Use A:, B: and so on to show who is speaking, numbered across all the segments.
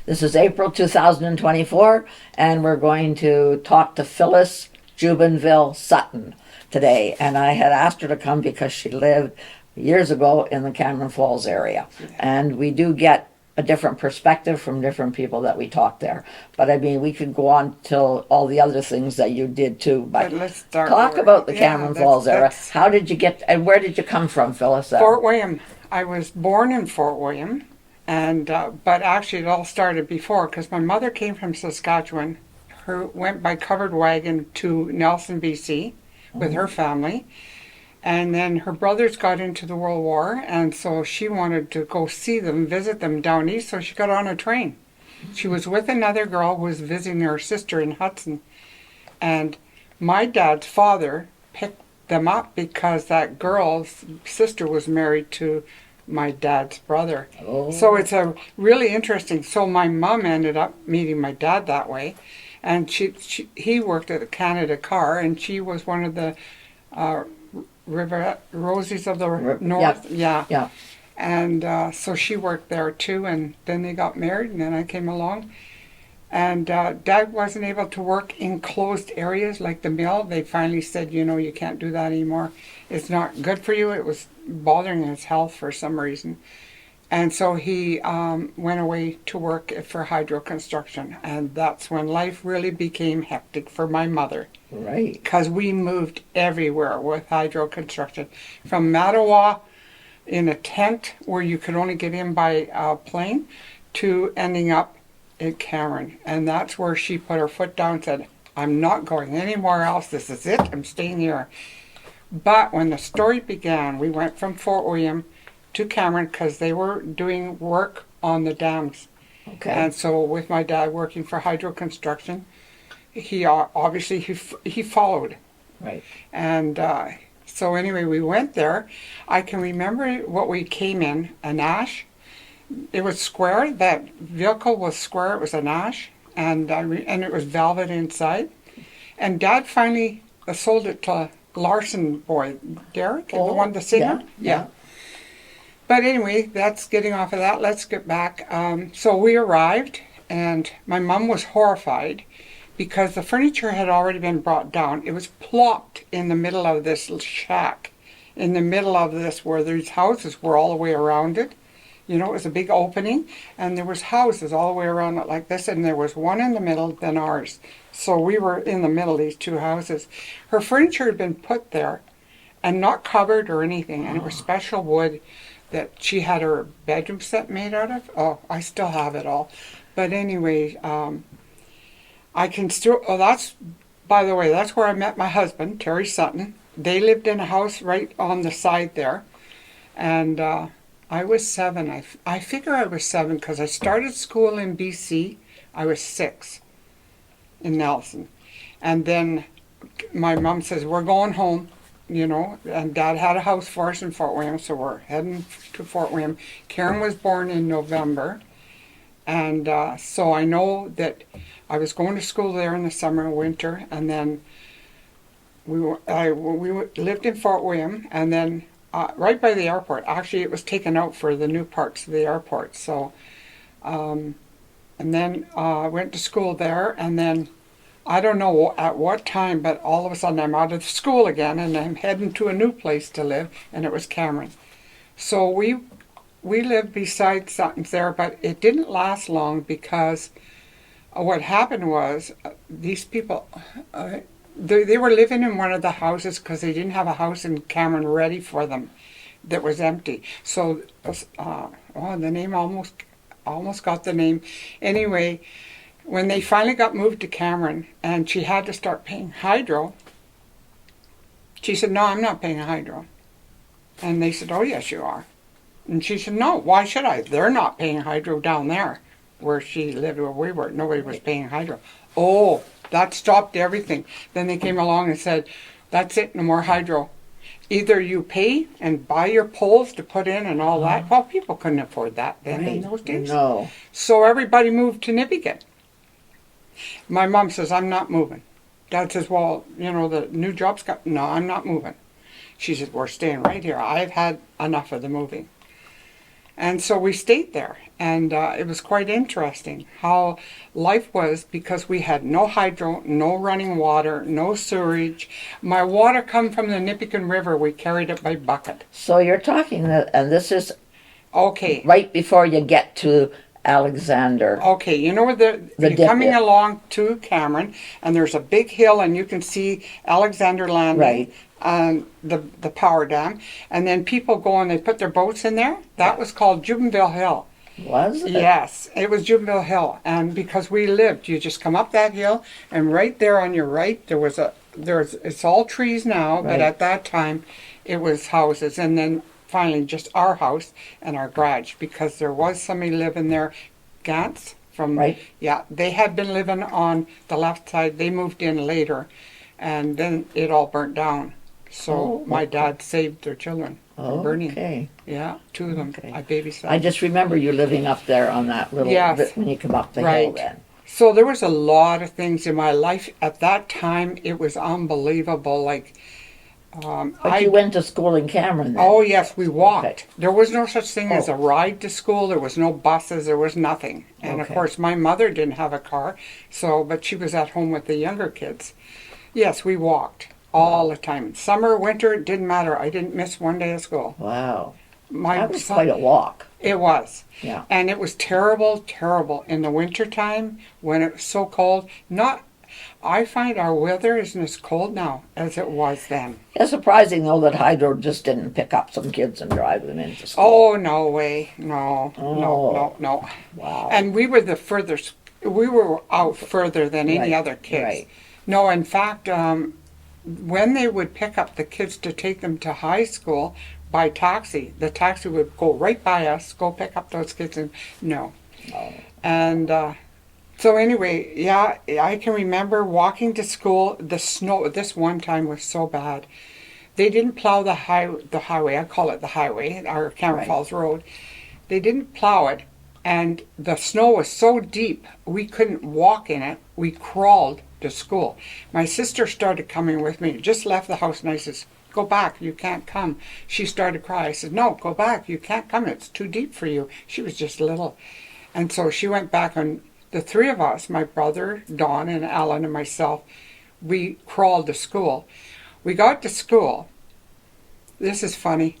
A: This is April 2024, and we're going to talk to Phyllis Sutton today. And I had asked her to come because she lived years ago in the Cameron Falls area. And we do get a different perspective from different people that we talk there. But I mean, we could go on till all the other things that you did too. But
B: let's start
A: talk about the Cameron Falls area. How did you get, and where did you come from, Phyllis?
B: Fort William. I was born in Fort William, and but actually it all started before, because my mother came from Saskatchewan. Went by covered wagon to Nelson, BC, with her family. And then her brothers got into the World War, and so she wanted to go see them, visit them down east, so she got on a train. She was with another girl who was visiting her sister in Hudson. And my dad's father picked them up because that girl's sister was married to my dad's brother.
A: Oh.
B: So it's a really interesting. So my mom ended up meeting my dad that way. And he worked at a Canada Car, and she was one of the Rosies of the North.
A: Yeah.
B: And so she worked there too, and then they got married, and then I came along. And Dad wasn't able to work in closed areas like the mill. They finally said, you can't do that anymore. It's not good for you. It was bothering his health for some reason. And so he went away to work for hydro construction. And that's when life really became hectic for my mother.
A: Right.
B: Because we moved everywhere with hydro construction. From Mattawa in a tent where you could only get in by plane to ending up in Cameron. And that's where she put her foot down and said, I'm not going anywhere else. This is it. I'm staying here. But when the story began, we went from Fort William to Cameron because they were doing work on the dams.
A: Okay.
B: And so with my dad working for hydro construction, he obviously he followed.
A: Right.
B: And so anyway, we went there. I can remember what we came in, an Ash. It was square. That vehicle was square. It was an Ash, and it was velvet inside. And Dad finally sold it to Larson boy, Derek, the one, the singer.
A: Yeah.
B: But anyway, that's getting off of that. Let's get back. So we arrived, and my mom was horrified because the furniture had already been brought down. It was plopped in the middle of this shack, in the middle of this where these houses were all the way around it. It was a big opening, and there was houses all the way around it like this, and there was one in the middle, then ours. So we were in the middle of these two houses. Her furniture had been put there and not covered or anything, and it was special wood that she had her bedroom set made out of. Oh, I still have it all. But anyway, I can still, that's, by the way, that's where I met my husband, Terry Sutton. They lived in a house right on the side there. And I was 7. I figure I was 7 because I started school in BC. I was 6 in Nelson. And then my mom says, we're going home. And Dad had a house for us in Fort William, so we're heading to Fort William. Karen was born in November, and so I know that I was going to school there in the summer and winter, and then we lived in Fort William, and then right by the airport. Actually, it was taken out for the new parts of the airport, so and then went to school there, and then I don't know at what time, but all of a sudden I'm out of school again and I'm heading to a new place to live, and it was Cameron. So we lived beside Sutton's there, but it didn't last long because what happened was these people, they were living in one of the houses because they didn't have a house in Cameron ready for them that was empty. So, the name almost got the name. Anyway, when they finally got moved to Cameron and she had to start paying hydro, she said, no, I'm not paying hydro. And they said, oh, yes, you are. And she said, no, why should I? They're not paying hydro down there where she lived, where we were. Nobody was paying hydro. Oh, that stopped everything. Then they came along and said, that's it, no more hydro. Either you pay and buy your poles to put in and all that. Well, people couldn't afford that then in those days.
A: No.
B: So everybody moved to Nipigon. My mom says, I'm not moving. Dad says, well, the new job's got, no, I'm not moving. She said, we're staying right here. I've had enough of the moving. And so we stayed there, and it was quite interesting how life was because we had no hydro, no running water, no sewage. My water come from the Nipigon River. We carried it by bucket.
A: So you're talking that, and this is
B: Okay.
A: right before you get to Alexander.
B: Okay, you know where
A: The
B: you're
A: dip
B: coming
A: it.
B: along to Cameron, and there's a big hill, and you can see Alexander Landing,
A: Right.
B: the power dam, and then people go and they put their boats in there. That was called Jubenville Hill.
A: Was it?
B: Yes, it was Jubenville Hill, and because we lived, you just come up that hill, and right there on your right, it's all trees now, but
A: Right.
B: at that time, it was houses, and then finally just our house and our garage, because there was somebody living there, Gantz from,
A: Right.
B: yeah, they had been living on the left side. They moved in later, and then it all burnt down. So
A: Oh,
B: my
A: okay.
B: dad saved their children from burning.
A: Okay.
B: Yeah, two of them.
A: Okay.
B: I babysat.
A: I just remember you living up there on that little
B: Yes.
A: bit when you come up the hill
B: Right.
A: then.
B: So there was a lot of things in my life at that time. It was unbelievable. Like,
A: But you went to school in Cameron then?
B: oh yes, we walked.
A: Okay.
B: There was no such thing as
A: Oh.
B: a ride to school. There was no buses. There was nothing. And of
A: Okay.
B: course, my mother didn't have a car, but she was at home with the younger kids. Yes, we walked all the time. Summer, winter, it didn't matter. I didn't miss one day of school.
A: Wow.
B: My
A: That was
B: son-
A: quite a walk.
B: It was.
A: Yeah.
B: And it was terrible, terrible in the wintertime when it was so cold. I find our weather isn't as cold now as it was then.
A: It's surprising though that Hydro just didn't pick up some kids and drive them into school.
B: Oh, no way. No,
A: Oh.
B: no.
A: Wow.
B: And we were the furthest, we were out further than any
A: Right,
B: other kids.
A: right.
B: No, in fact, when they would pick up the kids to take them to high school by taxi, the taxi would go right by us, go pick up those kids, and no.
A: Oh.
B: And so anyway, yeah, I can remember walking to school. The snow this one time was so bad. They didn't plow the highway. I call it the highway, our Cameron
A: Right.
B: Falls Road. They didn't plow it, and the snow was so deep we couldn't walk in it. We crawled to school. My sister started coming with me. Just left the house, and I says, "Go back, you can't come." She started to cry. I said, "No, go back, you can't come. It's too deep for you." She was just little. And so she went back, and the three of us, my brother, Don, and Alan, and myself, we crawled to school. We got to school. This is funny.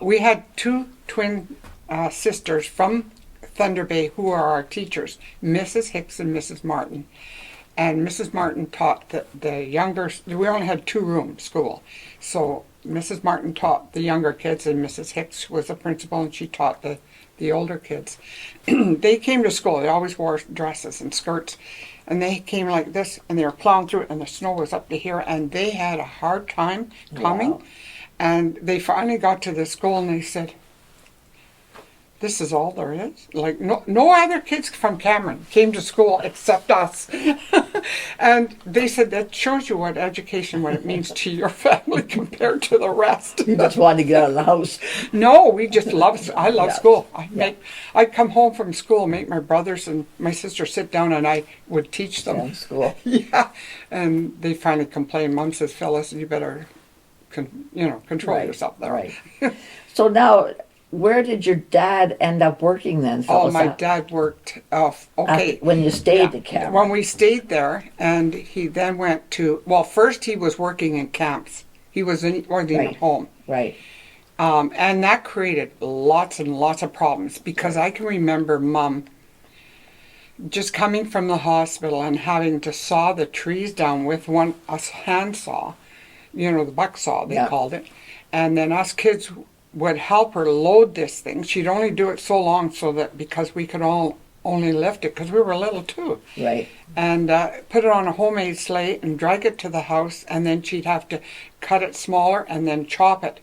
B: We had two twin sisters from Thunder Bay who are our teachers, Mrs. Hicks and Mrs. Martin. And Mrs. Martin taught the younger, we only had 2-room school. So Mrs. Martin taught the younger kids, and Mrs. Hicks was the principal, and she taught the older kids. They came to school. They always wore dresses and skirts. And they came like this, and they were plowing through it, and the snow was up to here, and they had a hard time coming.
A: Wow.
B: And they finally got to the school, and they said, "This is all there is." Like, no other kids from Cameron came to school except us. And they said, "That shows you what it means to your family compared to the rest."
A: You just wanted to get out of the house.
B: No, we just I love
A: Yeah.
B: school. I'd come home from school, make my brothers and my sister sit down, and I would teach them.
A: In school.
B: Yeah. And they finally complained. Mom says, "Phyllis, you better, control
A: Right,
B: yourself there."
A: right. So now, where did your dad end up working then?
B: Oh,
A: Phyllis?
B: my dad worked, okay.
A: When you stayed
B: Yeah,
A: at Cameron.
B: when we stayed there, and he then went to, first he was working in camps. He was working
A: Right.
B: at home.
A: Right.
B: And that created lots and lots of problems, because I can remember Mom just coming from the hospital and having to saw the trees down with a hand saw, the buck saw they
A: Yeah.
B: called it. And then us kids would help her load this thing. She'd only do it so long because we could all only lift it because we were little too.
A: Right.
B: And put it on a homemade slate and drag it to the house, and then she'd have to cut it smaller and then chop it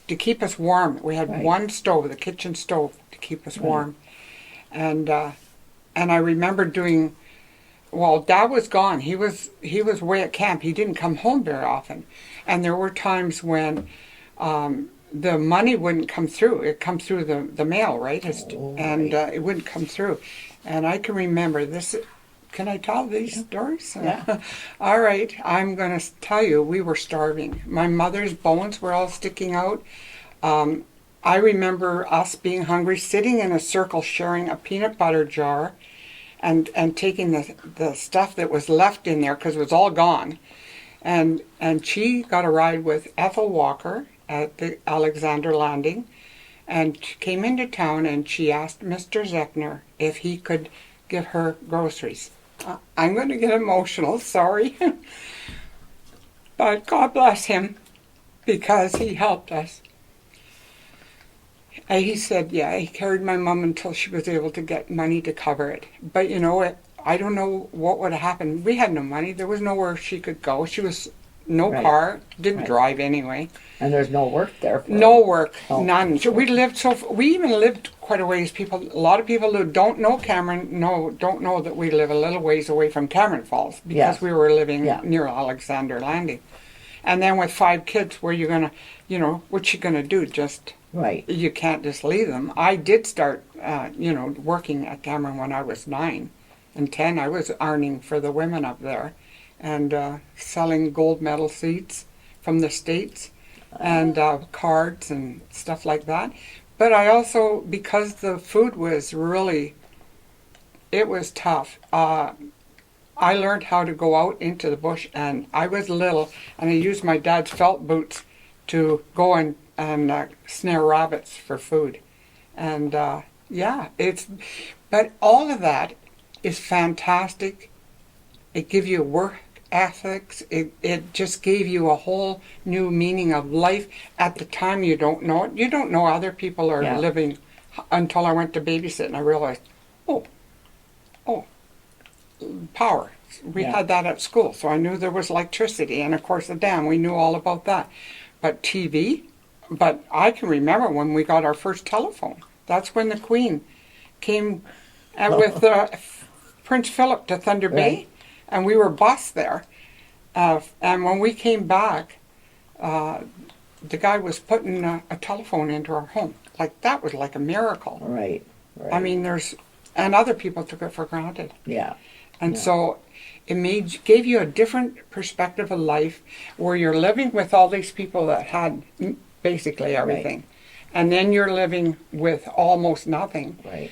B: to keep us warm. We had
A: Right.
B: one stove, the kitchen stove, to keep us warm. And I remember doing, Dad was gone. He was away at camp. He didn't come home very often. And there were times when the money wouldn't come through. It'd come through the mail, right? It wouldn't come through. And I can remember this. Can I tell these stories?
A: Yeah.
B: All right. I'm going to tell you, we were starving. My mother's bones were all sticking out. I remember us being hungry, sitting in a circle, sharing a peanut butter jar, and taking the stuff that was left in there because it was all gone. And she got a ride with Ethel Walker at the Alexander Landing, and she came into town and she asked Mr. Zeckner if he could give her groceries. I'm going to get emotional, sorry. But God bless him because he helped us. And he said, yeah, he carried my mom until she was able to get money to cover it. But you know what? I don't know what would have happened. We had no money. There was nowhere she could go. She was no
A: Right.
B: car, didn't
A: Right.
B: drive anyway.
A: And there's no work there for
B: No
A: them.
B: work,
A: Oh.
B: none. So we lived we even lived quite a ways. A lot of people who don't know Cameron don't know that we live a little ways away from Cameron Falls because
A: Yes.
B: we were living
A: Yeah.
B: near Alexander Landing. And then with 5 kids, where you gonna, what you gonna do? Just
A: Right.
B: you can't just leave them. I did start, working at Cameron when I was 9 and 10. I was ironing for the women up there, and selling gold medal seats from the States, and cards and stuff like that. But I also, because the food was it was tough. I learned how to go out into the bush, and I was little, and I used my dad's felt boots to go and snare rabbits for food. And but all of that is fantastic. It gives you work ethics. It just gave you a whole new meaning of life. At the time, you don't know it. You don't know other people are
A: Yeah.
B: living until I went to babysit, and I realized, oh, power. We
A: Yeah.
B: had that at school, so I knew there was electricity, and of course the dam. We knew all about that. But TV, but I can remember when we got our first telephone. That's when the Queen came with Prince Philip to Thunder Bay,
A: Right.
B: and we were bused there. And when we came back, the guy was putting a telephone into our home. That was like a miracle.
A: Right. Right.
B: I mean, and other people took it for granted.
A: Yeah.
B: And
A: Yeah.
B: so it gave you a different perspective of life, where you're living with all these people that had basically everything. And then you're living with almost nothing.
A: Right.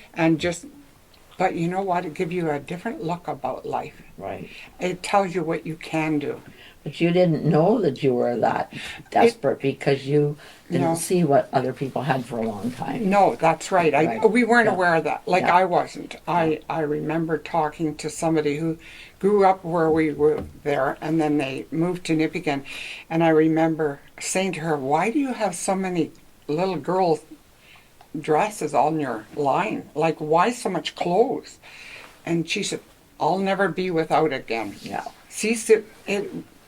B: But you know what? It gives you a different look about life.
A: Right.
B: It tells you what you can do.
A: But you didn't know that you were that desperate because you didn't
B: No.
A: see what other people had for a long time.
B: No, that's right.
A: Right.
B: We weren't
A: Yeah.
B: aware of that.
A: Yeah.
B: I wasn't. I remember talking to somebody who grew up where we were there, and then they moved to Nipigon. And I remember saying to her, why do you have so many little girls' dresses on your line? Why so much clothes? And she said, I'll never be without again.
A: Yeah.
B: See,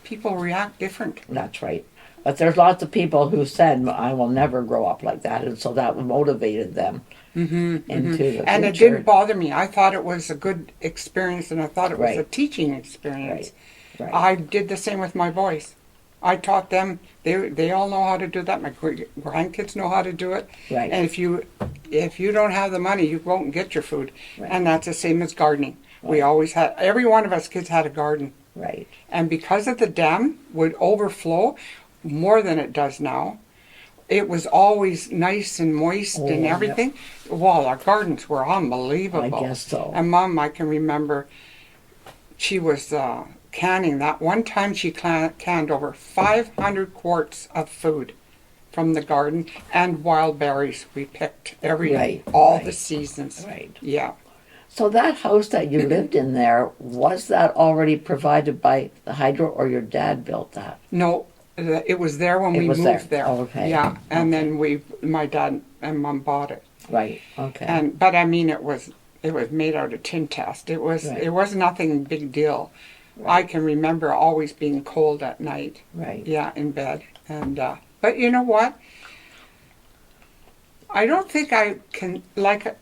B: people react different.
A: That's right. But there's lots of people who said, I will never grow up like that. And so that motivated them into the future.
B: And it didn't bother me. I thought it was a good experience, and I thought it was
A: Right.
B: a teaching experience.
A: Right.
B: I did the same with my boys. I taught them. They all know how to do that. My grandkids know how to do it.
A: Right.
B: And if you don't have the money, you won't get your food.
A: Right.
B: And that's the same as gardening. We
A: Right.
B: always had. Every one of us kids had a garden.
A: Right.
B: And because of the dam would overflow more than it does now, it was always nice and moist and
A: yeah.
B: everything. Well, our gardens were unbelievable.
A: I guess so.
B: And Mom, I can remember, she was canning. That one time she canned over 500 quarts of food from the garden, and wild berries we picked all the seasons.
A: Right.
B: Yeah.
A: So that house that you lived in there, was that already provided by the hydro, or your dad built that?
B: No, it was there when
A: It
B: we
A: was
B: moved there.
A: there. Okay.
B: Yeah, and then my dad and Mom bought it.
A: Right. Okay.
B: But I mean, it was made out of tin test. It was nothing big deal. I can remember always being cold at night.
A: Right.
B: Yeah, in bed. And but you know what? I don't think I can,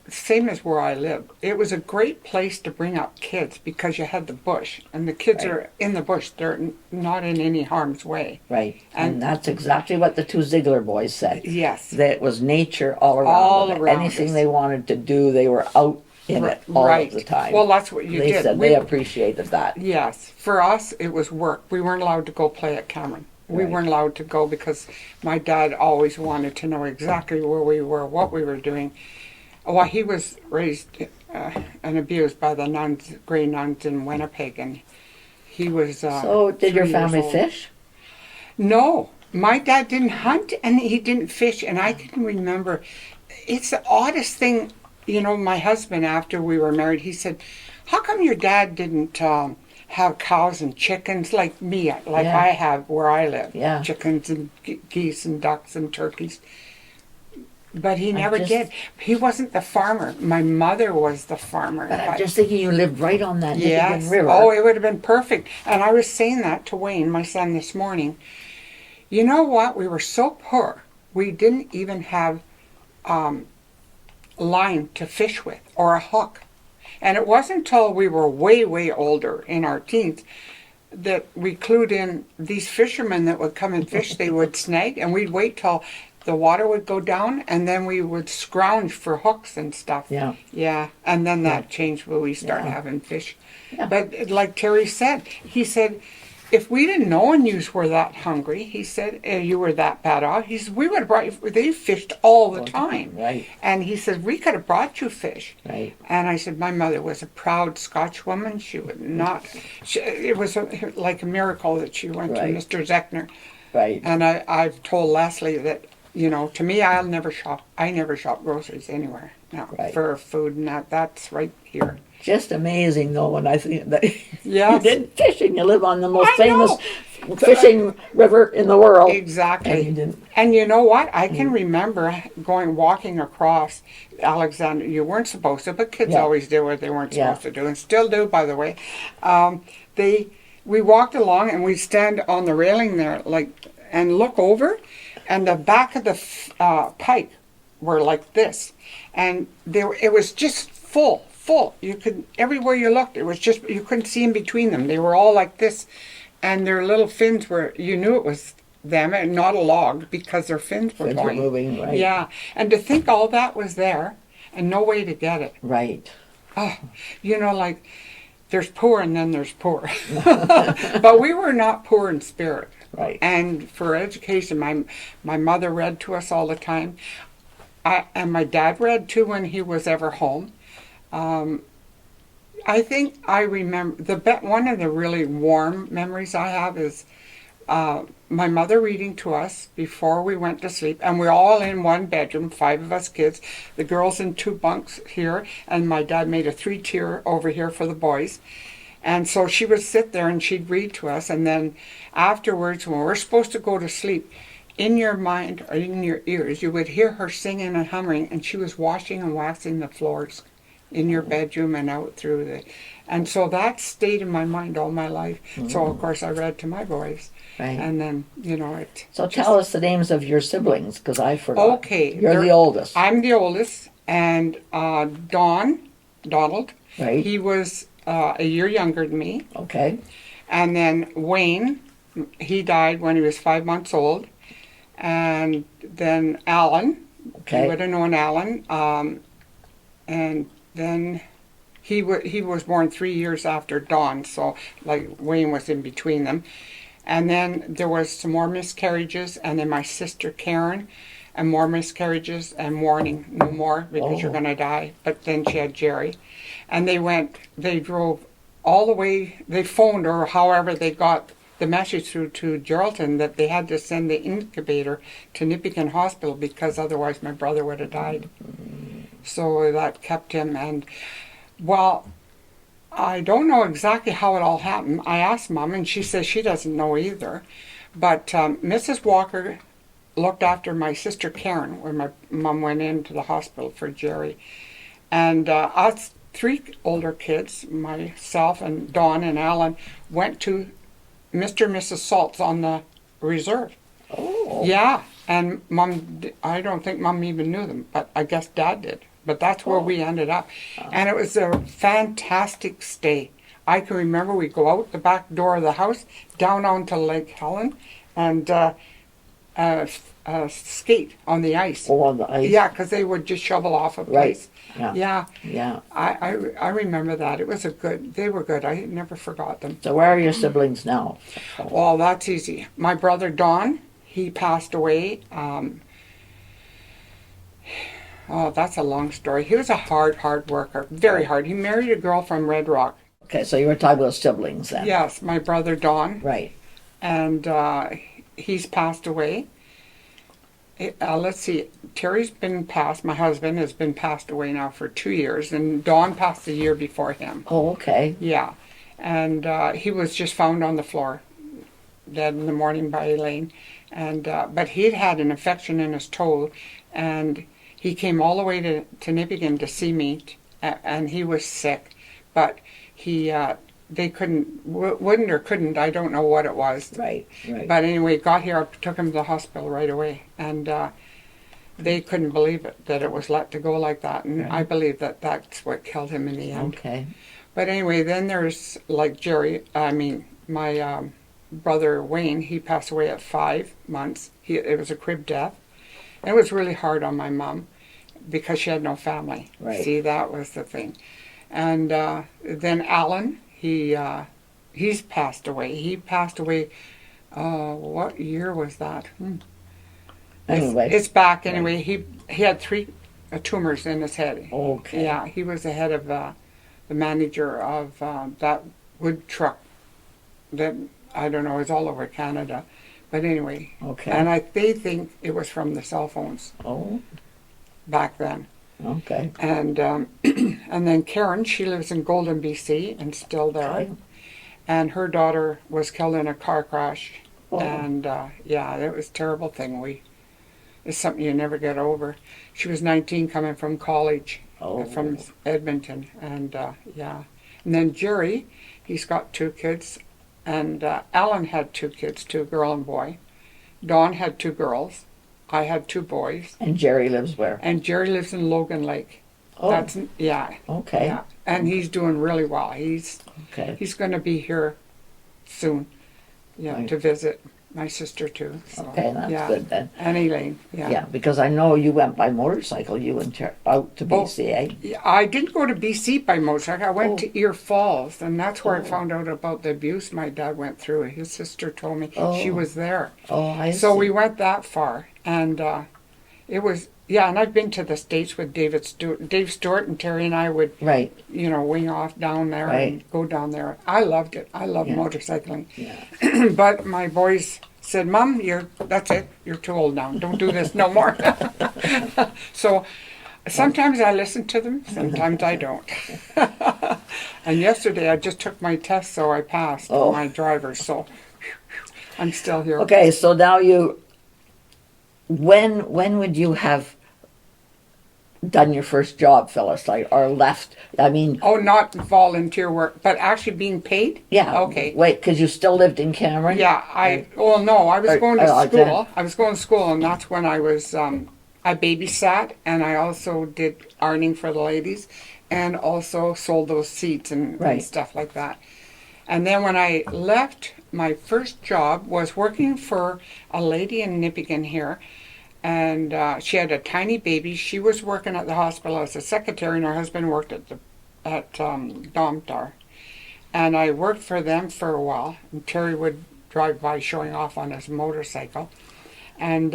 B: same as where I live. It was a great place to bring up kids because you had the bush, and the kids
A: Right.
B: are in the bush. They're not in any harm's way.
A: Right. And
B: And-
A: that's exactly what the two Ziegler boys said.
B: Yes.
A: That it was nature all around
B: All
A: them.
B: around
A: Anything
B: us.
A: they wanted to do, they were out in it all
B: Right.
A: of the time.
B: Well, that's what you
A: they
B: did.
A: said they appreciated that.
B: Yes. For us, it was work. We weren't allowed to go play at Cameron. We
A: Right.
B: weren't allowed to go because my dad always wanted to know exactly where we were, what we were doing. Well, he was raised and abused by the nuns, Grey nuns in Winnipeg, and he was
A: So, did your
B: 3 years
A: family
B: old.
A: fish?
B: No, my dad didn't hunt and he didn't fish, and I can remember. It's the oddest thing, my husband, after we were married, he said, how come your dad didn't have cows and chickens like me, like
A: Yeah.
B: I have where I live?
A: Yeah.
B: Chickens and geese and ducks and turkeys. But he never
A: just-
B: did. He wasn't the farmer. My mother was the farmer.
A: But I'm just thinking you lived right on that
B: Yes.
A: Nipigon River.
B: Oh, it would have been perfect. And I was saying that to Wayne, my son, this morning. You know what? We were so poor. We didn't even have line to fish with or a hook. And it wasn't until we were way, way older in our teens that we clued in these fishermen that would come and fish. They would snag, and we'd wait till the water would go down, and then we would scrounge for hooks and stuff.
A: Yeah.
B: Yeah, and then that changed when we started
A: Yeah.
B: having fish.
A: Yeah.
B: But like Terry said, he said, if we didn't know and you were that hungry, he said, you were that bad off, he said, we would have brought you, they fished all the time.
A: Right.
B: And he said, we could have brought you fish.
A: Right.
B: And I said, my mother was a proud Scotch woman. She would not, it was like a miracle that she went
A: Right.
B: to Mr. Zechner.
A: Right.
B: And I've told Leslie that, to me, I'll never shop. I never shop groceries anywhere now
A: Right.
B: for food, and that's right here.
A: Just amazing, though, when I think that you
B: Yes.
A: did fishing. You live on the most
B: I know.
A: famous fishing river in the world.
B: Exactly.
A: And you didn't.
B: And you know what? I can remember walking across Alexander. You weren't supposed to, but kids
A: Yeah.
B: always did what they weren't
A: Yeah.
B: supposed to do, and still do, by the way. We walked along, and we'd stand on the railing there, and look over, and the back of the pike were like this, and it was just full. You could, everywhere you looked, it was just, you couldn't see in between them. They were all like this, and their little fins you knew it was them and not a log because their fins were
A: Fins were
B: going.
A: moving, right.
B: Yeah, and to think all that was there and no way to get it.
A: Right.
B: Oh, like there's poor and then there's poor. But we were not poor in spirit.
A: Right.
B: And for education, my mother read to us all the time. And my dad read too when he was ever home. I think I remember one of the really warm memories I have is my mother reading to us before we went to sleep, and we're all in one bedroom, 5 of us kids, the girls in 2 bunks here, and my dad made a 3-tier over here for the boys. And so she would sit there and she'd read to us, and then afterwards, when we're supposed to go to sleep, in your mind or in your ears, you would hear her singing and humming, and she was washing and waxing the floors in your bedroom and out through and so that stayed in my mind all my life. So of course I read to my boys.
A: Right.
B: And then, it.
A: So tell us the names of your siblings, because I forgot.
B: Okay.
A: You're the oldest.
B: I'm the oldest, and Donald,
A: Right.
B: he was a year younger than me.
A: Okay.
B: And then Wayne, he died when he was 5 months old. And then Alan,
A: Okay.
B: you would have known Alan. And then he was born 3 years after Dawn, so Wayne was in between them. And then there was some more miscarriages, and then my sister Karen, and more miscarriages, and warning, no more because you're going to die. But then she had Jerry. And they drove all the way, they phoned, or however they got the message through to Geraldton that they had to send the incubator to Nipigon Hospital because otherwise my brother would have died. So that kept him. And, well, I don't know exactly how it all happened. I asked Mom, and she says she doesn't know either. But Mrs. Walker looked after my sister Karen when my mom went into the hospital for Jerry. And us 3 older kids, myself and Dawn and Alan, went to Mr. and Mrs. Salt's on the reserve.
A: Oh.
B: Yeah, and Mom, I don't think Mom even knew them, but I guess Dad did. But that's where we ended up. And it was a fantastic stay. I can remember we go out the back door of the house, down onto Lake Helen, and skate on the ice.
A: Oh, on the ice.
B: Yeah, because they would just shovel off a
A: Right.
B: place.
A: Yeah.
B: Yeah,
A: Yeah.
B: I remember that. It was they were good. I never forgot them.
A: So where are your siblings now?
B: Well, that's easy. My brother Don, he passed away. Oh, that's a long story. He was a hard worker, very hard. He married a girl from Red Rock.
A: Okay, so you were talking about siblings then.
B: Yes, my brother Don,
A: Right.
B: and he's passed away. Let's see, Terry's been passed, my husband has been passed away now for 2 years, and Don passed the year before him.
A: Oh, okay.
B: Yeah, and he was just found on the floor, dead in the morning by Elaine. And but he'd had an infection in his toe, and he came all the way to Nipigon to see me, and he was sick, but they wouldn't or couldn't, I don't know what it was.
A: Right. Right.
B: But anyway, got here, I took him to the hospital right away, and they couldn't believe it, that it was let to go like that, and I believe that that's what killed him in the end.
A: Okay.
B: But anyway, then there's like my brother Wayne, he passed away at 5 months. It was a crib death. It was really hard on my mom because she had no family.
A: Right.
B: See, that was the thing. And then Alan, he's passed away. He passed away, what year was that?
A: Anyway.
B: It's back anyway. He had 3 tumors in his head.
A: Okay.
B: Yeah, he was the head of the manager of that wood truck that, I don't know, is all over Canada. But anyway,
A: Okay.
B: and they think it was from the cell phones
A: Oh,
B: back then.
A: okay.
B: And and then Karen, she lives in Golden, BC, and still there.
A: Okay.
B: And her daughter was killed in a car crash.
A: Oh.
B: And yeah, it was a terrible thing. It's something you never get over. She was 19 coming from college,
A: Oh.
B: from Edmonton, and yeah. And then Jerry, he's got 2 kids, and Alan had 2 kids, 2 girl and boy. Dawn had 2 girls. I had 2 boys.
A: And Jerry lives where?
B: And Jerry lives in Logan Lake.
A: Oh,
B: That's yeah.
A: okay.
B: Yeah. And he's doing really well.
A: Okay.
B: He's going to be here soon. Yeah,
A: Right.
B: to visit my sister too. So,
A: Okay, that's
B: yeah.
A: good then.
B: And Elaine. Yeah.
A: Yeah, because I know you went by motorcycle, you and out to
B: Oh.
A: BC, eh?
B: Yeah, I didn't go to BC by motorcycle. I went
A: Oh.
B: to Ear Falls, and that's where I
A: Oh.
B: found out about the abuse my dad went through. His sister told me she
A: Oh.
B: was there.
A: Oh, I
B: So
A: see.
B: we went that far, and it was, yeah, and I've been to the States with Dave Stewart, and Terry and I would,
A: Right.
B: wing off down there
A: Right.
B: and go down there. I loved it. I love
A: Yeah.
B: motorcycling.
A: Yeah.
B: But my boys said, Mom, that's it. You're too old now. Don't do this no more. So sometimes I listen to them, sometimes I don't. And yesterday I just took my test, so I passed
A: Oh.
B: my driver's, so I'm still here.
A: Okay, so now when would you have done your first job, Phyllis, or left? I mean,
B: Oh, not volunteer work, but actually being paid?
A: yeah.
B: Okay.
A: Wait, because you still lived in Cameron?
B: Yeah, I was going to
A: Alexander.
B: school. I was going to school, and that's when I was, I babysat, and I also did ironing for the ladies, and also sold those seats and
A: Right.
B: stuff like that. And then when I left, my first job was working for a lady in Nipigon here, and she had a tiny baby. She was working at the hospital as a secretary, and her husband worked at Domtar. And I worked for them for a while, and Terry would drive by showing off on his motorcycle. And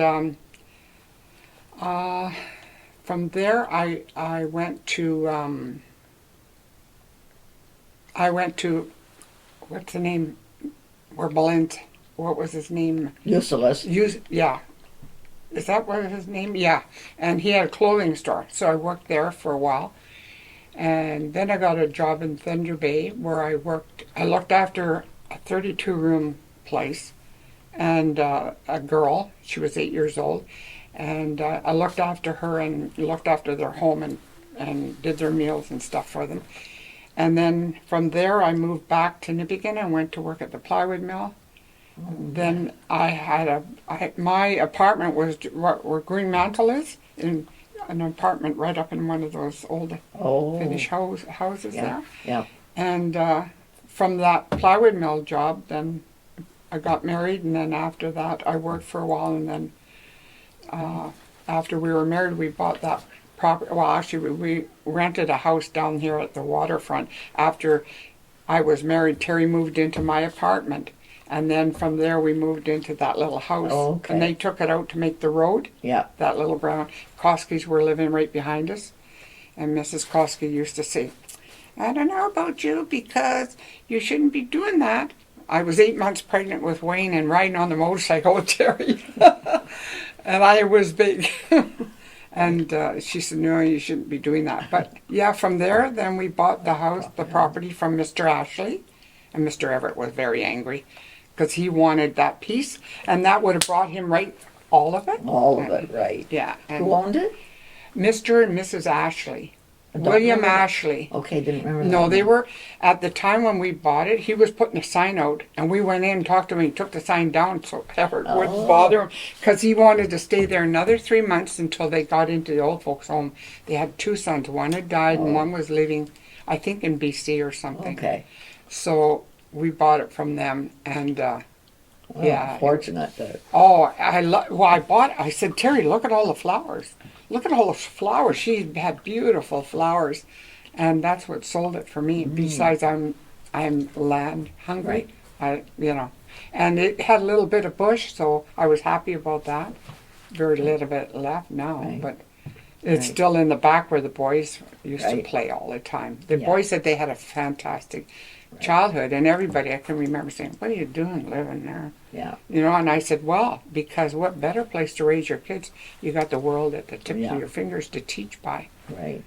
B: from there, I went to what's the name? Where Balint? What was his name?
A: Useless.
B: Yeah. Is that what his name? Yeah. And he had a clothing store, so I worked there for a while. And then I got a job in Thunder Bay where I looked after a 32-room place and a girl. She was 8 years old. And I looked after her and looked after their home and did their meals and stuff for them. And then from there I moved back to Nipigon and went to work at the plywood mill. Then I had my apartment was where Green Mantle is, in an apartment right up in one of those old
A: Oh.
B: Finnish houses
A: Yeah.
B: there.
A: Yeah.
B: And from that plywood mill job, then I got married, and then after that, I worked for a while, and then after we were married, we bought that property. Well, actually, we rented a house down here at the waterfront. After I was married, Terry moved into my apartment, and then from there we moved into that little house.
A: Okay.
B: And they took it out to make the road.
A: Yeah.
B: That little brown. Koskis were living right behind us, and Mrs. Koski used to say, "I don't know about you because you shouldn't be doing that." I was 8 months pregnant with Wayne and riding on the motorcycle with Terry. And I was big. And she said, "No, you shouldn't be doing that." But yeah, from there, then we bought the house, the property from Mr. Ashley. And Mr. Everett was very angry because he wanted that piece. And that would have brought him right, all of it.
A: All of it, right.
B: Yeah. And
A: Who owned it?
B: Mr. and Mrs. Ashley.
A: I don't
B: William
A: remember that.
B: Ashley.
A: Okay, didn't remember
B: No,
A: that.
B: they were, at the time when we bought it, he was putting a sign out, and we went in and talked to him, and he took the sign down so Everett wouldn't bother him, because he wanted to stay there another 3 months until they got into the old folks' home. They had 2 sons. One had died, and one was living, I think, in BC or something.
A: Okay.
B: So we bought it from them, and
A: Well,
B: yeah.
A: Fortunate that.
B: Oh, I said, "Terry, look at all the flowers. Look at all the flowers." She had beautiful flowers, and that's what sold it for me. Besides, I'm land hungry.
A: Right.
B: And it had a little bit of bush, so I was happy about that. Very little bit left now,
A: Right.
B: but it's
A: Right.
B: still in the back where the boys used to
A: Right.
B: play all the time. The
A: Yeah.
B: boys said they had a fantastic childhood, and everybody I can remember saying, "What are you doing living there?"
A: Yeah.
B: And I said, well, because what better place to raise your kids? You got the world at the tips
A: Yeah.
B: of your fingers to teach by.
A: Right.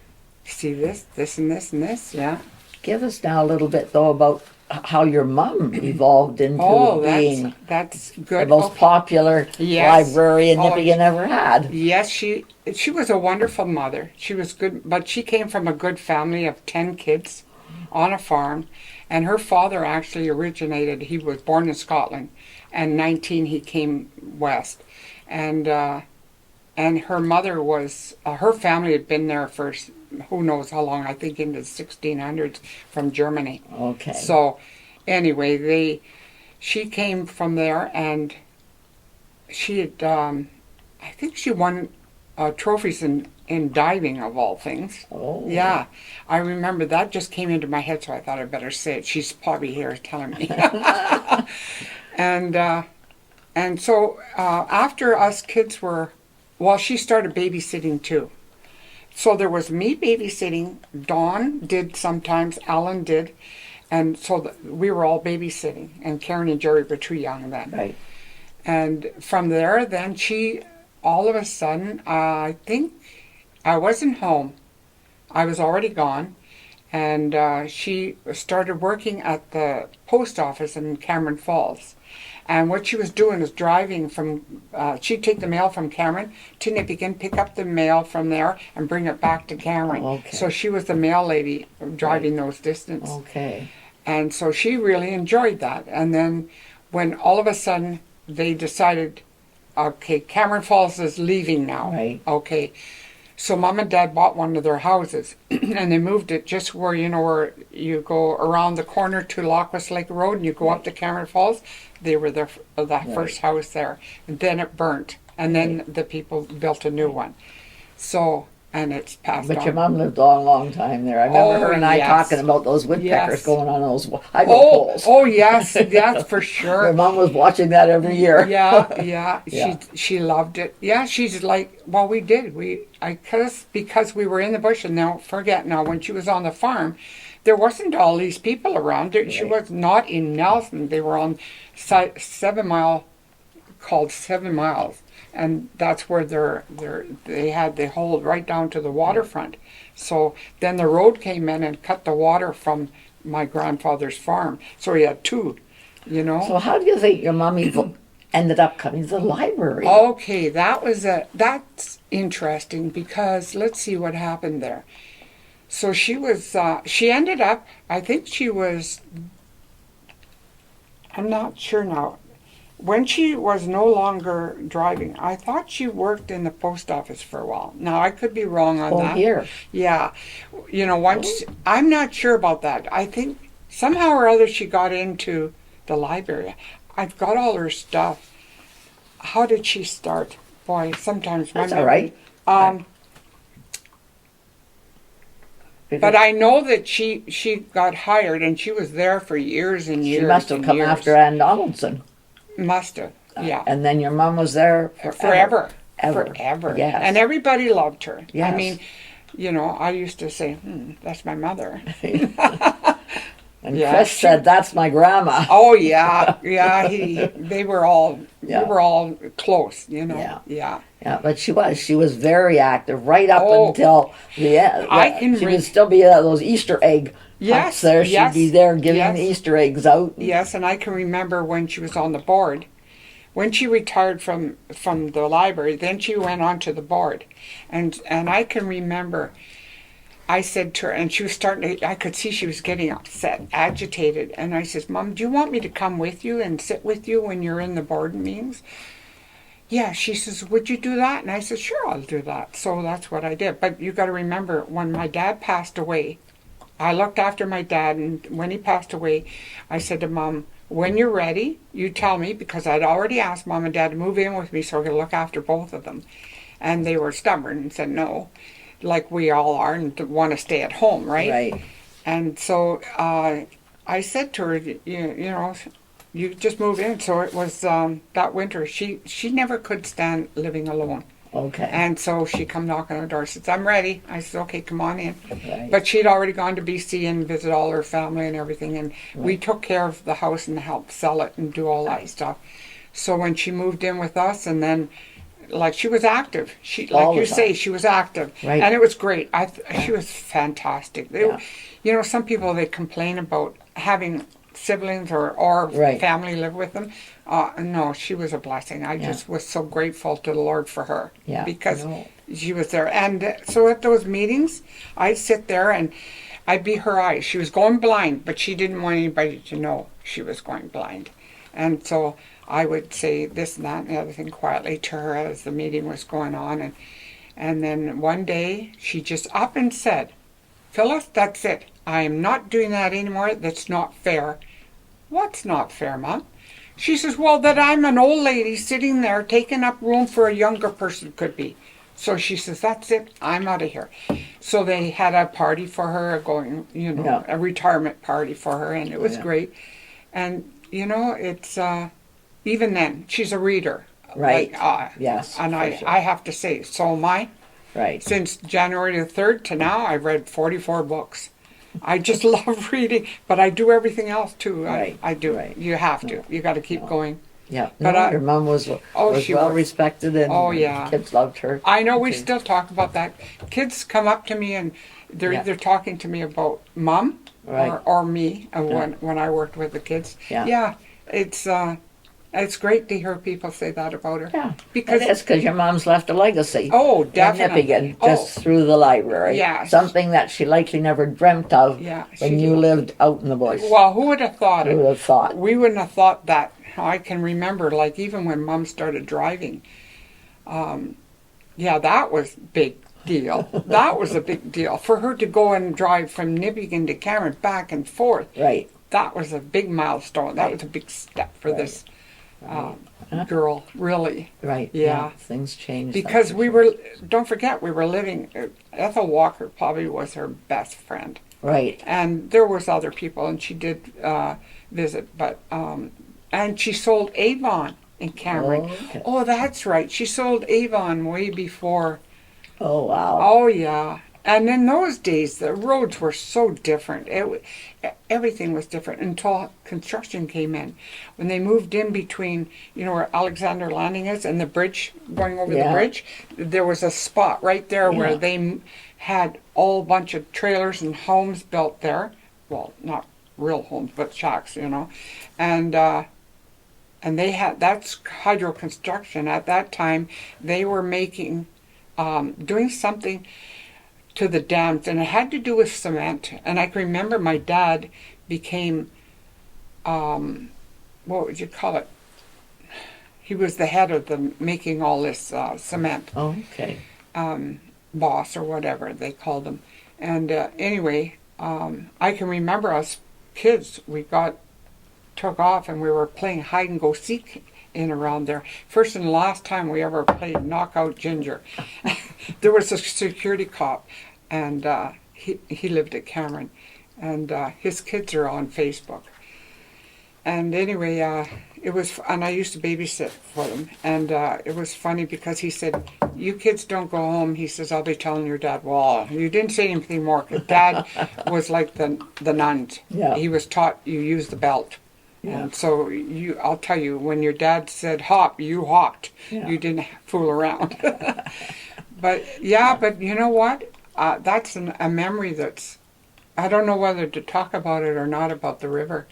B: See this, and this, and this, yeah.
A: Give us now a little bit though about how your mom evolved into
B: Oh,
A: being
B: that's
A: the
B: good.
A: most popular
B: Yes.
A: librarian
B: Oh,
A: Nipigon ever had.
B: Yes, she was a wonderful mother. She was good, but she came from a good family of 10 kids on a farm. And her father actually originated, he was born in Scotland, and 19 he came west. And her mother was, her family had been there for who knows how long, I think into the 1600s from Germany.
A: Okay.
B: So anyway, she came from there, and she had, I think she won trophies in diving, of all things.
A: Oh.
B: Yeah, I remember that just came into my head, so I thought I'd better say it. She's probably here telling me. And so after us kids were, well, she started babysitting too. So there was me babysitting, Dawn did sometimes, Alan did, and so we were all babysitting, and Karen and Jerry were too young then.
A: Right.
B: And from there, then she, all of a sudden, I think I wasn't home. I was already gone. And she started working at the post office in Cameron Falls. And what she was doing is driving from, she'd take the mail from Cameron to Nipigon, pick up the mail from there, and bring it back to Cameron.
A: Okay.
B: So she was the mail lady driving those distances.
A: Okay.
B: And so she really enjoyed that. And then when all of a sudden they decided, okay, Cameron Falls is leaving now.
A: Right.
B: Okay. So Mom and Dad bought one of their houses and they moved it just where, where you go around the corner to Lockwest Lake Road and you go up to Cameron Falls. They were the first house there. And then it burnt. And then the people built a new one. So, and it's passed on.
A: But your mom lived a long, long time there. I remember her and I
B: yes.
A: talking about those woodpeckers
B: Yes.
A: going on those hydro
B: Oh,
A: poles.
B: oh yes, yes, for
A: Your
B: sure.
A: mom was watching that every year.
B: Yeah, yeah.
A: Yeah.
B: She loved it. Yeah, she's like, well, we did. Because we were in the bush, and don't forget now, when she was on the farm, there wasn't all these people around. She
A: Right.
B: was not in Nelson. They were on 7 Mile, called 7 Miles. And that's where they had the hold right down to the waterfront. So then the road came in and cut the water from my grandfather's farm. So he had 2,
A: So how do you think your mom ended up coming to the library?
B: Okay, that's interesting because let's see what happened there. So she ended up, I think she was, I'm not sure now. When she was no longer driving, I thought she worked in the post office for a while. Now, I could be wrong on that.
A: Here.
B: Yeah. Once, I'm not sure about that. I think somehow or other she got into the library. I've got all her stuff. How did she start? Boy, sometimes my
A: That's all
B: memory.
A: right.
B: But I know that she got hired, and she was there for years and years.
A: She must have
B: and
A: come
B: years.
A: after Ann Donaldson.
B: Must have, yeah.
A: And then your mom was there forever.
B: Forever.
A: Yes.
B: And everybody loved her.
A: Yes.
B: I mean, I used to say, that's my mother.
A: And Chris said, "That's my grandma."
B: Oh yeah, yeah. They were all, we were all close,
A: Yeah.
B: Yeah.
A: Yeah, but she was very active right up until the end. She would still be those Easter egg hunts there. She'd be there giving the Easter eggs out.
B: Yes, and I can remember when she was on the board. When she retired from the library, then she went on to the board, and I can remember. I said to her, and she was I could see she was getting upset, agitated. And I said, "Mom, do you want me to come with you and sit with you when you're in the board meetings?" Yeah, she says, "Would you do that?" And I said, "Sure, I'll do that." So that's what I did. But you got to remember, when my dad passed away, I looked after my dad. And when he passed away, I said to Mom, "When you're ready, you tell me," because I'd already asked Mom and Dad to move in with me so I could look after both of them. And they were stubborn and said no, like we all are, and want to stay at home, right?
A: Right.
B: And so I said to her, you just move in. So it was that winter. She never could stand living alone.
A: Okay.
B: And so she come knock on our door. Says, "I'm ready." I said, "Okay, come on in."
A: Right.
B: But she'd already gone to BC and visit all her family and everything. And we took care of the house and helped sell it and do all that stuff. So when she moved in with us, and then she was active. She, like you say, she was active,
A: right.
B: And it was great. She was fantastic. Some people, they complain about having siblings or family live with them. No, she was a blessing. I just was so grateful to the Lord for her, because she was there. And so at those meetings, I'd sit there and I'd be her eyes. She was going blind, but she didn't want anybody to know she was going blind, and so I would say this and that and the other thing quietly to her as the meeting was going on. And then one day she just up and said, "Phyllis, that's it. I am not doing that anymore. That's not fair." "What's not fair, Mom?" She says, "Well, that I'm an old lady sitting there taking up room for a younger person could be." So she says, "That's it. I'm out of here." So they had a party for her, a retirement party for her, and it was great. And, it's... even then, she's a reader.
A: Right. Yes.
B: And I have to say, so am I.
A: Right.
B: Since January the 3rd to now, I've read 44 books. I just love reading, but I do everything else too.
A: Right.
B: I do.
A: Right.
B: You have to. You got to keep going.
A: Yeah.
B: But
A: your mom was well respected, and the kids loved her.
B: I know we still talk about that. Kids come up to me and they're either talking to me about Mom or me when I worked with the kids. Yeah. It's great to hear people say that about her.
A: Yeah,
B: because
A: your mom's left a legacy.
B: Oh, definitely.
A: In Nipigon, just through the library.
B: Yeah.
A: Something that she likely never dreamt of when you lived out in the bush.
B: Well, who would have thought it?
A: Who would have thought?
B: We wouldn't have thought that. I can remember, even when Mom started driving, that was big deal. That was a big deal. For her to go and drive from Nipigon to Cameron back and forth.
A: Right.
B: That was a big milestone. That was a big step for this girl, really.
A: Right.
B: Yeah.
A: Things changed.
B: Because don't forget, we were living, Ethel Walker probably was her best friend.
A: Right.
B: And there was other people, and she did visit, but, and she sold Avon in Cameron.
A: Oh, okay.
B: Oh, that's right. She sold Avon way before.
A: Oh, wow.
B: Oh, yeah. And in those days, the roads were so different. Everything was different until construction came in. When they moved in between, where Alexander Landing is and the bridge, going over the bridge, there was a spot right there where they had all bunch of trailers and homes built there. Well, not real homes, but shacks, And they had, that's hydro construction. At that time, they were making, doing something to the dams, and it had to do with cement. And I can remember my dad became, what would you call it? He was the head of the making all this cement.
A: Oh, okay.
B: Boss or whatever they called him. And anyway, I can remember us kids, we got took off, and we were playing hide and go seek in around there. First and last time we ever played Knockout Ginger. There was a security cop, and he lived at Cameron, and his kids are on Facebook. And anyway, it was, and I used to babysit for them, and it was funny because he said, "You kids don't go home." He says, "I'll be telling your dad." Well, you didn't say anything more, because Dad was like the nuns.
A: Yeah.
B: He was taught you use the belt.
A: Yeah.
B: And so I'll tell you, when your dad said hop, you hopped.
A: Yeah.
B: You didn't fool around. But yeah, but you know what? That's a memory that's, I don't know whether to talk about it or not, about the river.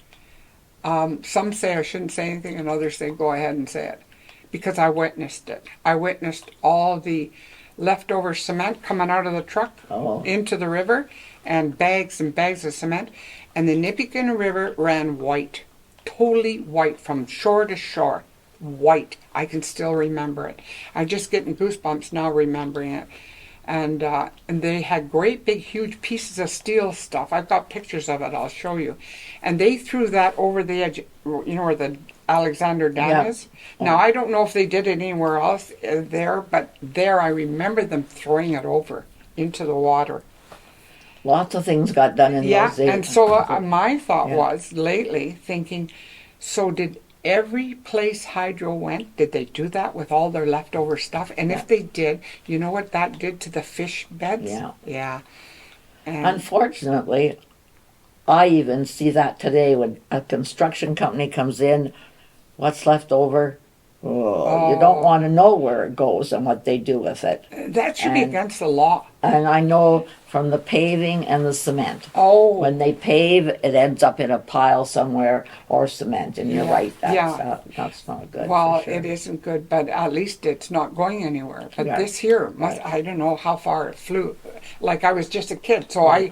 B: Some say I shouldn't say anything, and others say go ahead and say it, because I witnessed it. I witnessed all the leftover cement coming out of the truck into the river, and bags of cement, and the Nipigon River ran white, totally white from shore to shore, white. I can still remember it. I'm just getting goosebumps now remembering it. And they had great big huge pieces of steel stuff. I've got pictures of it, I'll show you. And they threw that over the edge, you know where the Alexander Dam is? Now I don't know if they did it anywhere else there, but there I remember them throwing it over into the water.
A: Lots of things got done in those days.
B: And so my thought was lately thinking, so did every place hydro went, did they do that with all their leftover stuff? And if they did, you know what that did to the fish beds? Yeah. And
A: unfortunately, I even see that today when a construction company comes in, what's left over, you don't want to know where it goes and what they do with it.
B: That should be against the law.
A: And I know from the paving and the cement. When they pave, it ends up in a pile somewhere, or cement, and you're right, that's not good.
B: Well,
A: sure.
B: It isn't good, but at least it's not going anywhere. But this here, I don't know how far it flew. Like, I was just a kid, so I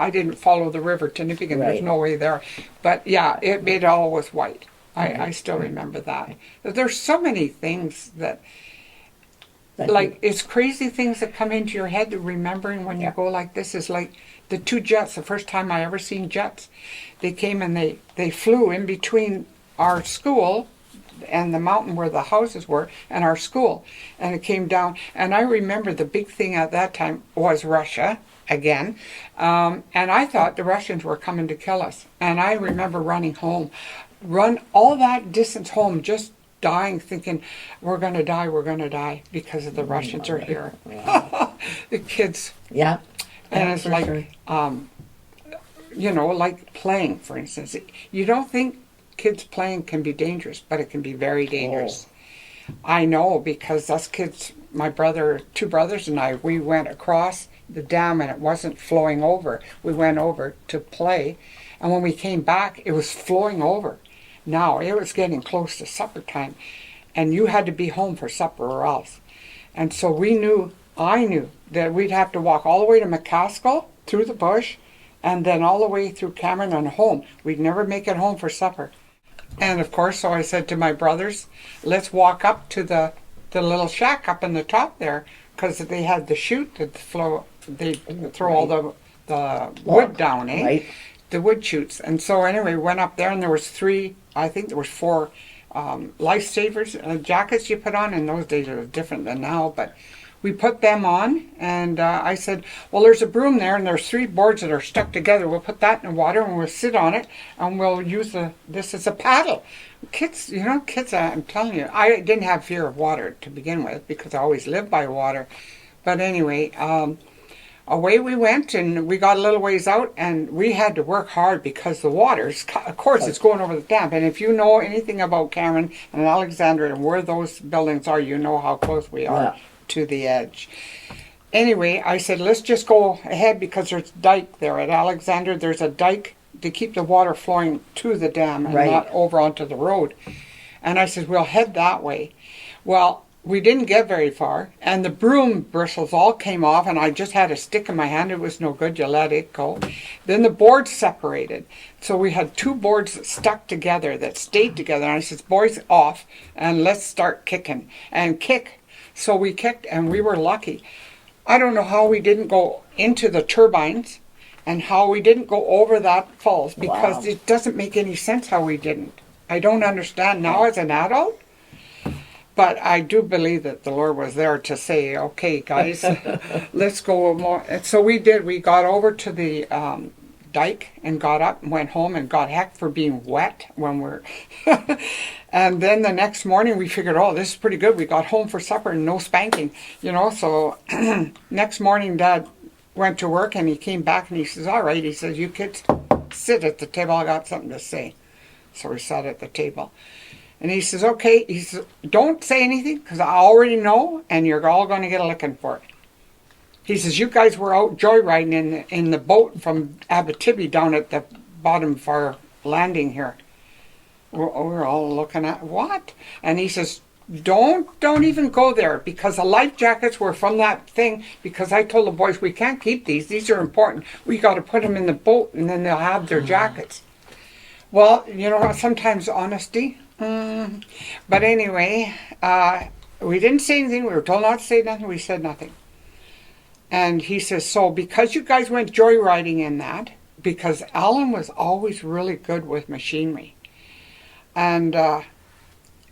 B: didn't follow the river to Nipigon. There's no way there. But yeah, it all was white. I still remember that. There's so many things that like, it's crazy things that come into your head, remembering when you go like this. Is like the two jets, the first time I ever seen jets. They came and they flew in between our school and the mountain where the houses were and our school. And it came down. And I remember the big thing at that time was Russia again. And I thought the Russians were coming to kill us. And I remember running home. Run all that distance home, just dying, thinking we're going to die because of the Russians are here. The kids.
A: Yeah.
B: And it's like, you know, like playing, for instance. You don't think kids playing can be dangerous, but it can be very dangerous. I know, because us kids, my brother, two brothers and I, we went across the dam and it wasn't flowing over. We went over to play, and when we came back, it was flowing over. Now, it was getting close to supper time, and you had to be home for supper or else. And so I knew that we'd have to walk all the way to McCaskill, through the bush, and then all the way through Cameron and home. We'd never make it home for supper. And of course, so I said to my brothers, let's walk up to the little shack up in the top there, because they had the chute that they throw all the wood down, the wood chutes. And so anyway, went up there, and there was four lifesavers jackets you put on. In those days it was different than now, but we put them on, and I said, well, there's a broom there, and there's 3 boards that are stuck together. We'll put that in the water, and we'll sit on it, and we'll use this as a paddle. Kids, I'm telling you, I didn't have fear of water to begin with, because I always lived by water. But anyway, away we went, and we got a little ways out, and we had to work hard because the water's, of course, it's going over the dam. And if you know anything about Cameron and Alexandria and where those buildings are, you know how close we are to the edge. Anyway, I said, let's just go ahead, because there's a dike there at Alexandria. There's a dike to keep the water flowing to the dam and not over onto the road. And I said, we'll head that way. Well, we didn't get very far, and the broom bristles all came off, and I just had a stick in my hand. It was no good. You let it go. Then the boards separated. So we had 2 boards stuck together that stayed together. And I said, boys, off, and let's start kicking. And kick. So we kicked, and we were lucky. I don't know how we didn't go into the turbines and how we didn't go over that falls because
A: Wow.
B: it doesn't make any sense how we didn't. I don't understand now as an adult, but I do believe that the Lord was there to say, okay, guys, let's go more. And so we did. We got over to the dike and got up and went home and got heck for being wet when we're... And then the next morning we figured, oh, this is pretty good. We got home for supper and no spanking, you know. So next morning Dad went to work and he came back and he says, all right, he says, you kids sit at the table. I got something to say. So we sat at the table. And he says, okay, he says, don't say anything because I already know and you're all going to get a licking for it. He says, you guys were out joyriding in the boat from Abitibi down at the bottom of our landing here. We're all looking at, what? And he says, don't even go there because the life jackets were from that thing because I told the boys we can't keep these. These are important. We got to put them in the boat and then they'll have their jackets. Well, you know, sometimes honesty. But anyway, we didn't say anything. We were told not to say nothing. We said nothing. And he says, so because you guys went joyriding in that, because Alan was always really good with machinery. And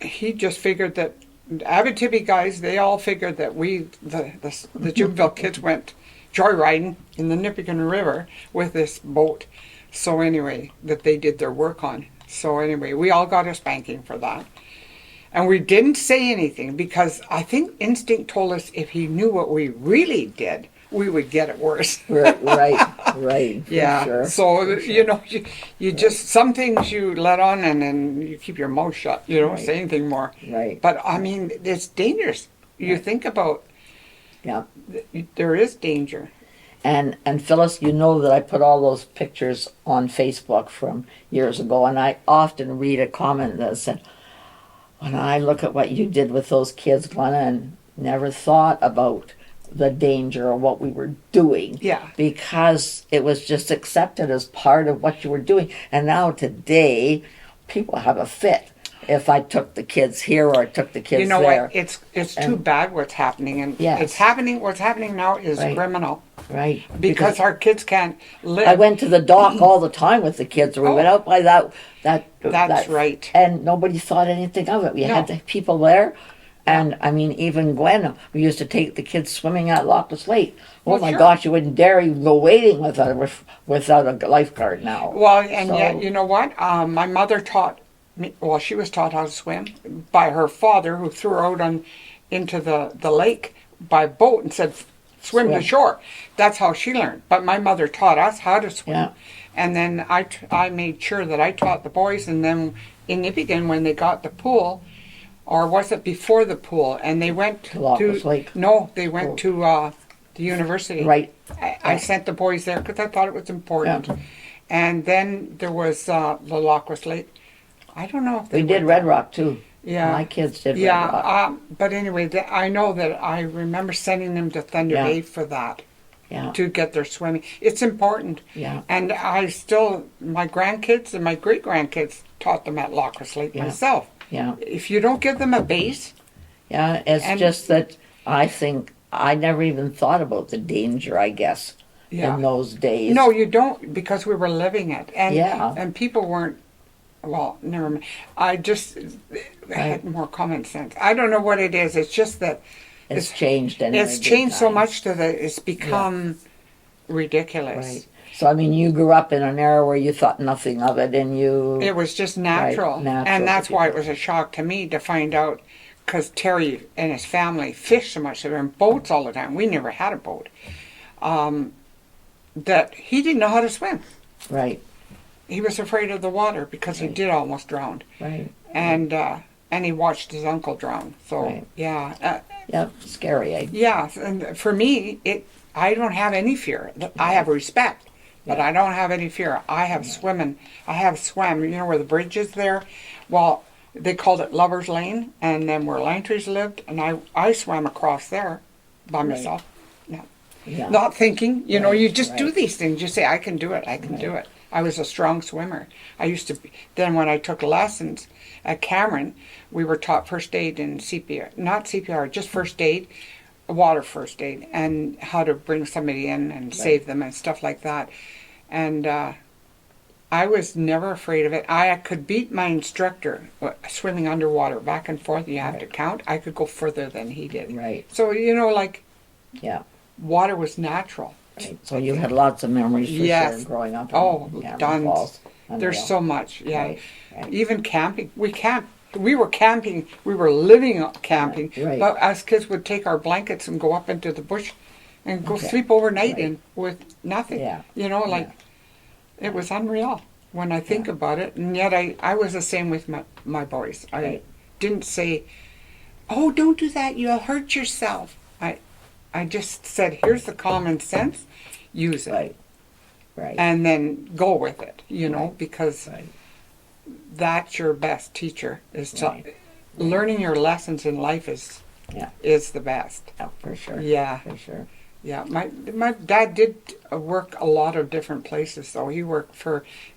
B: he just figured that Abitibi guys, they all figured that we, the Jubinville kids went joyriding in the Nipigon River with this boat. So anyway, that they did their work on. So anyway, we all got a spanking for that. And we didn't say anything because I think instinct told us if he knew what we really did, we would get it worse.
A: Right.
B: Yeah.
A: Sure.
B: So, you know, you just, some things you let on and then you keep your mouth shut. You don't say anything more.
A: Right.
B: But I mean, it's dangerous. You think about, there is danger.
A: And Phyllis, you know that I put all those pictures on Facebook from years ago, and I often read a comment that said, when I look at what you did with those kids, Glenna, and never thought about the danger of what we were doing.
B: Yeah.
A: Because it was just accepted as part of what you were doing. And now today, people have a fit if I took the kids here or I took the kids there.
B: You know what? It's too bad what's happening. And it's happening. What's happening now is criminal.
A: Right.
B: Because our kids can't live.
A: I went to the dock all the time with the kids. We went out by
B: That's right.
A: And nobody thought anything of it. We had the people there. And I mean, even Gwen, we used to take the kids swimming at Loch Lake. Oh my gosh, you wouldn't dare even go wading without a lifeguard now.
B: Well, and yet, you know what? My mother taught me, well, she was taught how to swim by her father, who threw her out into the lake by boat and said, swim to shore. That's how she learned. But my mother taught us how to swim.
A: Yeah.
B: And then I made sure that I taught the boys. And then in Nipigon, when they got the pool, or was it before the pool? And they went
A: to Loch Lake.
B: No, they went to the university.
A: Right.
B: I sent the boys there because I thought it was important. Yeah. And then there was the Loch Lake. I don't know if they
A: did Red Rock too.
B: Yeah.
A: My kids did Red Rock.
B: But anyway, I know that I remember sending them to Thunder Bay for that.
A: Yeah.
B: To get their swimming. It's important.
A: Yeah.
B: And my grandkids and my great-grandkids taught them at Loch Lake myself.
A: Yeah.
B: If you don't give them a base.
A: Yeah, it's just that I think I never even thought about the danger, I guess, in those days.
B: No, you don't, because we were living it. And,
A: Yeah.
B: And people weren't, well, never mind. I just had more common sense. I don't know what it is. It's just that
A: it's changed. Anyway,
B: it's changed so much that it's become ridiculous.
A: Right. So, I mean, you grew up in an era where you thought nothing of it, and
B: it was just natural.
A: Right, natural
B: and that's why it was a shock to me to find out, because Terry and his family fished so much. They were in boats all the time. We never had a boat. That he didn't know how to swim.
A: Right.
B: He was afraid of the water because he did almost drown.
A: Right.
B: And he watched his uncle drown. So, yeah.
A: Scary, eh?
B: Yeah, and for me, I don't have any fear. I have respect, but I don't have any fear. I have swimming. I have swam. You know where the bridge is there? Well, they called it Lover's Lane, and then where Langtry's lived, and I swam across there by myself.
A: Yeah.
B: Not thinking, you know, you just do these things. You say, I can do it, I can do it. I was a strong swimmer. I used to be. Then when I took lessons at Cameron, we were taught first aid and CPR. Not CPR, just first aid. water first aid and how to bring somebody in and save them and stuff like that. And I was never afraid of it. I could beat my instructor swimming underwater back and forth. You have to count. I could go further than he did.
A: Right.
B: So, you know, like,
A: Yeah.
B: water was natural.
A: Right. So you had lots of memories for
B: Yes.
A: sure growing up.
B: Tons.
A: Falls.
B: There's
A: Unreal.
B: so much. Yeah.
A: Right. Right.
B: Even camping. We were camping. We were living camping.
A: Right.
B: But us kids would take our blankets and go up into the bush and go
A: Okay.
B: sleep overnight
A: Right.
B: in with nothing.
A: Yeah.
B: You know, like, it was unreal when I think about it. And yet I was the same with my boys. I
A: Right.
B: didn't say, oh, don't do that. You'll hurt yourself. I just said, here's the common sense. Use it.
A: Right. Right.
B: And then go with it, you know, because
A: Right.
B: that's your best teacher. Is
A: Right.
B: learning your lessons in life is the best.
A: Yeah, for sure.
B: Yeah.
A: For sure.
B: Yeah, my dad did work a lot of different places, though. He worked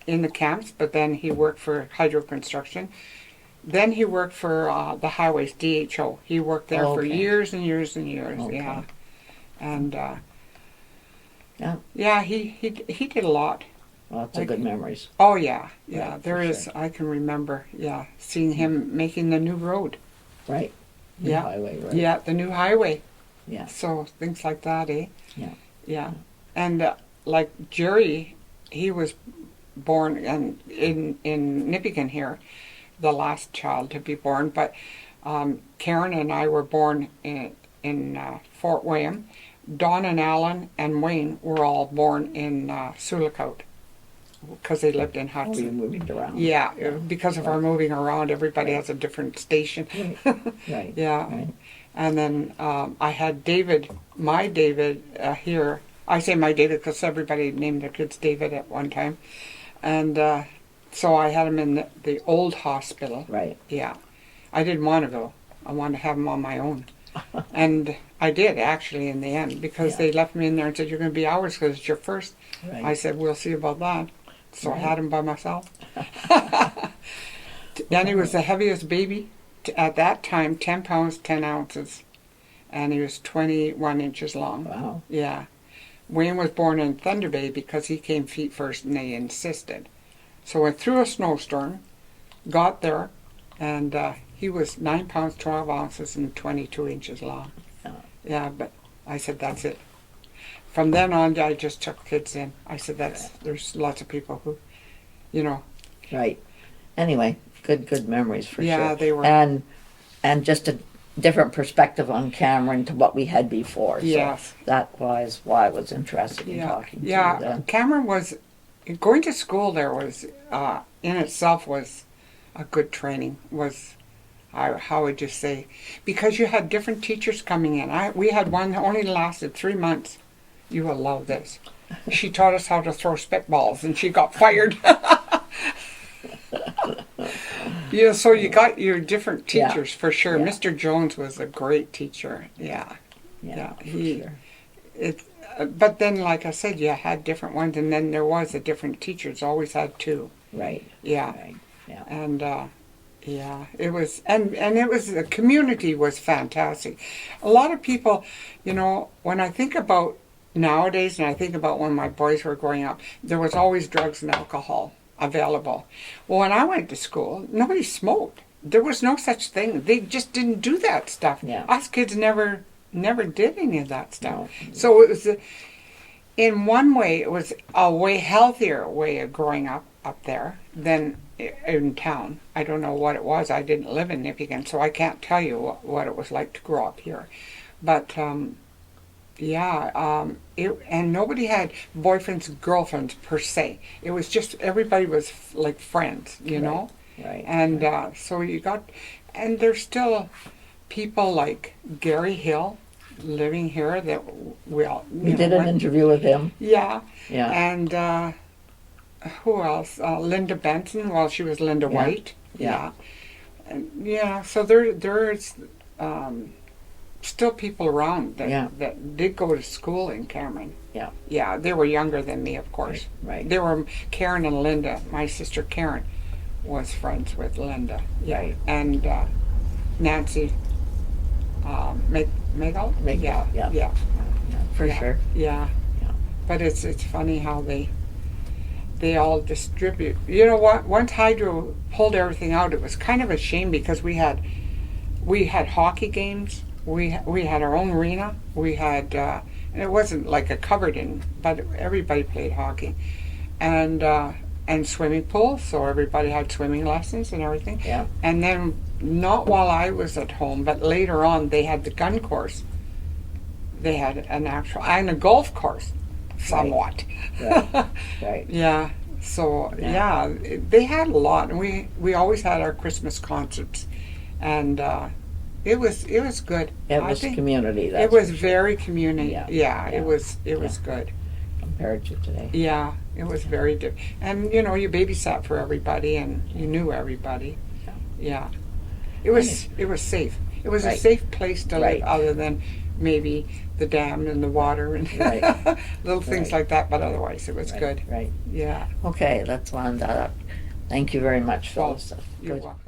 B: in the camps, but then he worked for hydro construction. Then he worked for the highways, DHO. He worked there for
A: Okay.
B: years and years and years.
A: Okay.
B: Yeah, and
A: Yeah.
B: yeah, he did a lot.
A: Lots of good memories.
B: Oh yeah, yeah.
A: Right,
B: There
A: for
B: is.
A: sure.
B: I can remember. Yeah, seeing him making the new road.
A: Right. New
B: Yeah.
A: Highway, right.
B: Yeah, the new highway.
A: Yeah.
B: So things like that, eh?
A: Yeah.
B: Yeah. And like Jerry, he was born in Nipigon here, the last child to be born. But Karen and I were born in Fort William. Don and Alan and Wayne were all born in Sulikout because they lived in
A: Oh, you
B: Hudson.
A: moved around.
B: Yeah, because of our moving around, everybody has a different station.
A: Right.
B: Yeah.
A: Right.
B: And then I had David, my David, here. I say my David because everybody named their kids David at one time. And so I had him in the old hospital.
A: Right.
B: Yeah. I didn't want to go. I wanted to have him on my own. And I did, actually, in the end, because
A: Yeah.
B: they left me in there and said, you're going to be ours because it's your first.
A: Right.
B: I said, we'll see about that. So I
A: Right.
B: had him by myself. And he was the heaviest baby. At that time, 10 pounds, 10 ounces. And he was 21 inches long.
A: Wow.
B: Yeah. Wayne was born in Thunder Bay because he came feet first and they insisted. So went through a snowstorm, got there, and he was 9 pounds, 12 ounces and 22 inches long.
A: Yeah.
B: Yeah, but I said, that's it. From then on, I just took kids in. I said, there's lots of people who, you know.
A: Right. Anyway, good memories for sure.
B: Yeah, they were.
A: And just a different perspective on Cameron to what we had before.
B: Yes.
A: So that was why I was interested in talking to you then.
B: Cameron was, going to school there was, in itself was a good training, how would you say, because you had different teachers coming in. We had one that only lasted 3 months. You will love this. She taught us how to throw spitballs and she got fired. Yeah, so you got your different teachers for sure.
A: Yeah.
B: Mr. Jones was a great teacher. Yeah.
A: Yeah, for
B: he,
A: sure.
B: But then, like I said, you had different ones, and then there was a different teachers. Always had two.
A: Right.
B: Yeah.
A: Right. Yeah.
B: And yeah, it was, and it was, the community was fantastic. A lot of people, you know, when I think about nowadays, and I think about when my boys were growing up, there was always drugs and alcohol available. Well, when I went to school, nobody smoked. There was no such thing. They just didn't do that stuff.
A: Yeah.
B: Us kids never did any of that stuff.
A: No.
B: So it was, in one way, it was a way healthier way of growing up there than in town. I don't know what it was. I didn't live in Nipigon, so I can't tell you what it was like to grow up here. But yeah, and nobody had boyfriends, girlfriends per se. It was just everybody was like friends, you know.
A: Right.
B: And so you got, and there's still people like Gary Hill living here that we
A: did an interview with him.
B: Yeah.
A: Yeah.
B: And who else? Linda Benson. Well, she was Linda White.
A: Yeah.
B: And, yeah. So there's still people around that did go to school in Cameron.
A: Yeah.
B: Yeah. They were younger than me, of course.
A: Right.
B: They were Karen and Linda. My sister Karen was friends with Linda. Yeah.
A: Right.
B: And Nancy Megal?
A: Megal,
B: Yeah,
A: yeah.
B: yeah,
A: For
B: yeah,
A: sure.
B: yeah.
A: Yeah.
B: But it's funny how they all distribute. You know what? Once Hydro pulled everything out, it was kind of a shame because we had hockey games. We had our own arena. We had and it wasn't like a covered in, but everybody played hockey, and swimming pool. So everybody had swimming lessons and everything.
A: Yeah.
B: And then not while I was at home, but later on, they had the gun course. They had an actual and a golf course, somewhat.
A: Right. Right.
B: Yeah. So
A: Yeah.
B: they had a lot, and we always had our Christmas concerts, and it was good.
A: It
B: I
A: was
B: think
A: community.
B: it was very community.
A: Yeah.
B: Yeah,
A: Yeah.
B: It was good.
A: compared to today.
B: Yeah, it was very different. And you babysat for everybody, and you knew everybody. Yeah, it was safe. It was a
A: Right.
B: safe place to
A: Right.
B: live, other than maybe the dam and the water and
A: Right.
B: little things
A: Right.
B: like that. But otherwise, it was
A: Right.
B: good.
A: Right.
B: Yeah.
A: Okay, let's wind that up. Thank you very much,
B: Well,
A: Phyllis.
B: you're
A: Good.
B: welcome.